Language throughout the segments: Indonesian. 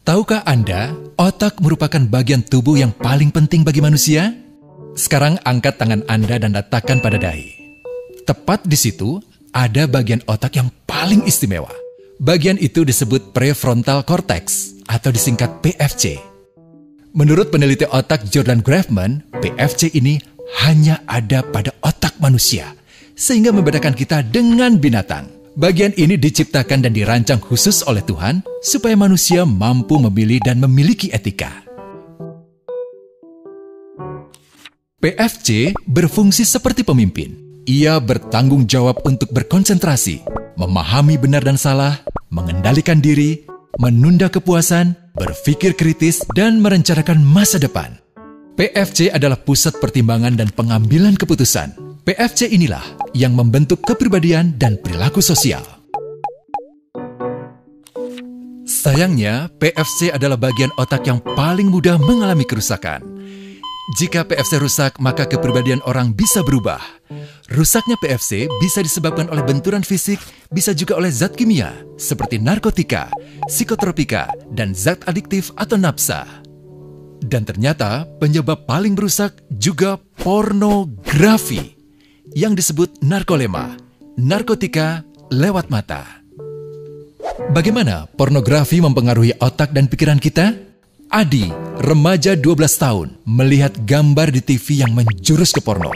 Tahukah Anda, otak merupakan bagian tubuh yang paling penting bagi manusia? Sekarang angkat tangan Anda dan letakkan pada dahi. Tepat di situ, ada bagian otak yang paling istimewa. Bagian itu disebut prefrontal cortex atau disingkat PFC. Menurut peneliti otak Jordan Grafman, PFC ini hanya ada pada otak manusia, sehingga membedakan kita dengan binatang. Bagian ini diciptakan dan dirancang khusus oleh Tuhan supaya manusia mampu memilih dan memiliki etika. PFC berfungsi seperti pemimpin. Ia bertanggung jawab untuk berkonsentrasi, memahami benar dan salah, mengendalikan diri, menunda kepuasan, berpikir kritis, dan merencanakan masa depan. PFC adalah pusat pertimbangan dan pengambilan keputusan. PFC inilah yang membentuk kepribadian dan perilaku sosial. Sayangnya, PFC adalah bagian otak yang paling mudah mengalami kerusakan. Jika PFC rusak, maka kepribadian orang bisa berubah. Rusaknya PFC bisa disebabkan oleh benturan fisik, bisa juga oleh zat kimia, seperti narkotika, psikotropika, dan zat adiktif atau nafsa. Dan ternyata penyebab paling merusak juga pornografi, yang disebut narkolema, narkotika lewat mata. Bagaimana pornografi mempengaruhi otak dan pikiran kita? Adi, remaja 12 tahun, melihat gambar di TV yang menjurus ke porno.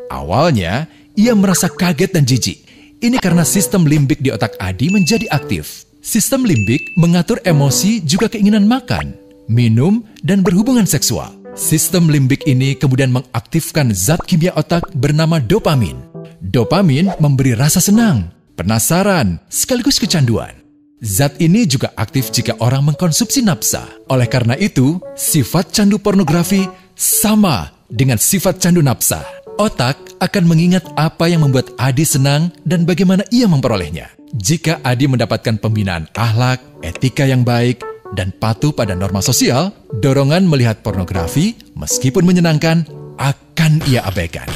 Awalnya, ia merasa kaget dan jijik. Ini karena sistem limbik di otak Adi menjadi aktif. Sistem limbik mengatur emosi juga keinginan makan, minum, dan berhubungan seksual. Sistem limbik ini kemudian mengaktifkan zat kimia otak bernama dopamin. Dopamin memberi rasa senang, penasaran, sekaligus kecanduan. Zat ini juga aktif jika orang mengkonsumsi nafsa. Oleh karena itu, sifat candu pornografi sama dengan sifat candu nafsa. Otak akan mengingat apa yang membuat Adi senang dan bagaimana ia memperolehnya. Jika Adi mendapatkan pembinaan akhlak, etika yang baik, dan patuh pada norma sosial, dorongan melihat pornografi, meskipun menyenangkan, akan ia abaikan.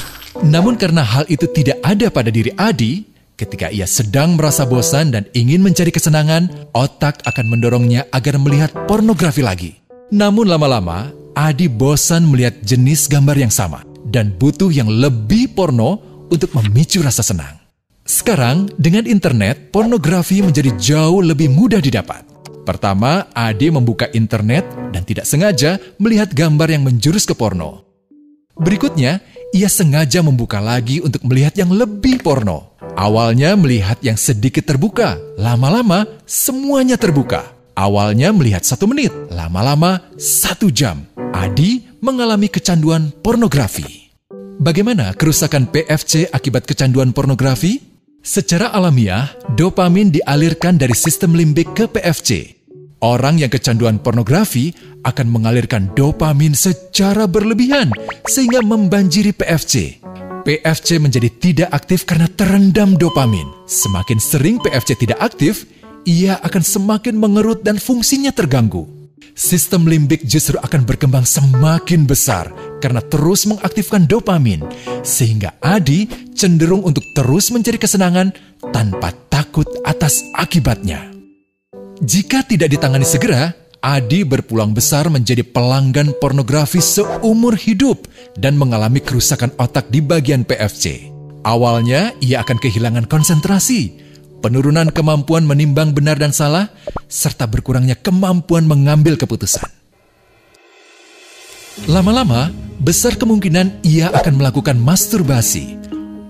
Namun karena hal itu tidak ada pada diri Adi, ketika ia sedang merasa bosan dan ingin mencari kesenangan, otak akan mendorongnya agar melihat pornografi lagi. Namun lama-lama, Adi bosan melihat jenis gambar yang sama, dan butuh yang lebih porno untuk memicu rasa senang. Sekarang, dengan internet, pornografi menjadi jauh lebih mudah didapat. Pertama, Adi membuka internet dan tidak sengaja melihat gambar yang menjurus ke porno. Berikutnya, ia sengaja membuka lagi untuk melihat yang lebih porno. Awalnya melihat yang sedikit terbuka, lama-lama semuanya terbuka. Awalnya melihat 1 menit, lama-lama 1 jam. Adi mengalami kecanduan pornografi. Bagaimana kerusakan PFC akibat kecanduan pornografi? Secara alamiah, dopamin dialirkan dari sistem limbik ke PFC. Orang yang kecanduan pornografi akan mengalirkan dopamin secara berlebihan sehingga membanjiri PFC. PFC menjadi tidak aktif karena terendam dopamin. Semakin sering PFC tidak aktif, ia akan semakin mengerut dan fungsinya terganggu. Sistem limbik justru akan berkembang semakin besar karena terus mengaktifkan dopamin, sehingga Adi cenderung untuk terus mencari kesenangan tanpa takut atas akibatnya. Jika tidak ditangani segera, Adi berpeluang besar menjadi pelanggan pornografi seumur hidup dan mengalami kerusakan otak di bagian PFC. Awalnya, ia akan kehilangan konsentrasi, penurunan kemampuan menimbang benar dan salah, serta berkurangnya kemampuan mengambil keputusan. Lama-lama, besar kemungkinan ia akan melakukan masturbasi,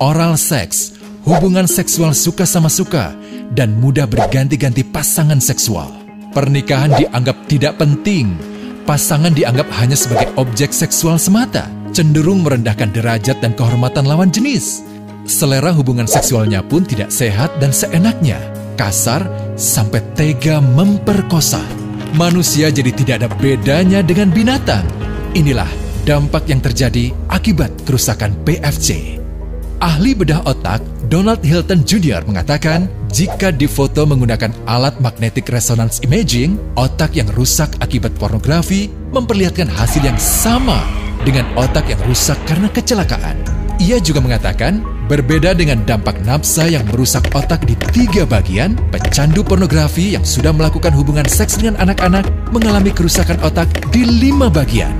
oral seks, hubungan seksual suka sama suka, dan mudah berganti-ganti pasangan seksual. Pernikahan dianggap tidak penting. Pasangan dianggap hanya sebagai objek seksual semata, cenderung merendahkan derajat dan kehormatan lawan jenis. Selera hubungan seksualnya pun tidak sehat dan seenaknya, kasar sampai tega memperkosa. Manusia jadi tidak ada bedanya dengan binatang. Inilah dampak yang terjadi akibat kerusakan PFC. Ahli bedah otak Donald Hilton Jr. mengatakan, jika difoto menggunakan alat magnetic resonance imaging, otak yang rusak akibat pornografi memperlihatkan hasil yang sama dengan otak yang rusak karena kecelakaan. Ia juga mengatakan, Berbeda dengan dampak nafsa yang merusak otak di 3 bagian, pecandu pornografi yang sudah melakukan hubungan seks dengan anak-anak mengalami kerusakan otak di 5 bagian.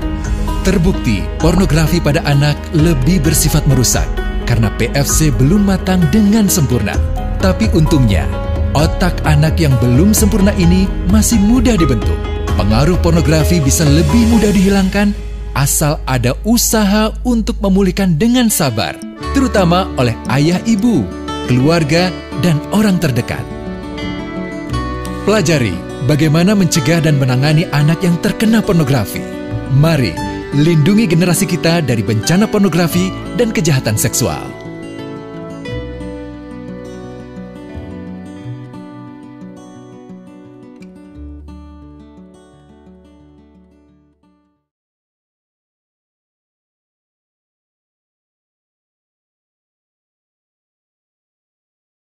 Terbukti, pornografi pada anak lebih bersifat merusak karena PFC belum matang dengan sempurna. Tapi untungnya, otak anak yang belum sempurna ini masih mudah dibentuk. Pengaruh pornografi bisa lebih mudah dihilangkan asal ada usaha untuk memulihkan dengan sabar, terutama oleh ayah ibu, keluarga, dan orang terdekat. Pelajari bagaimana mencegah dan menangani anak yang terkena pornografi. Mari lindungi generasi kita dari bencana pornografi dan kejahatan seksual.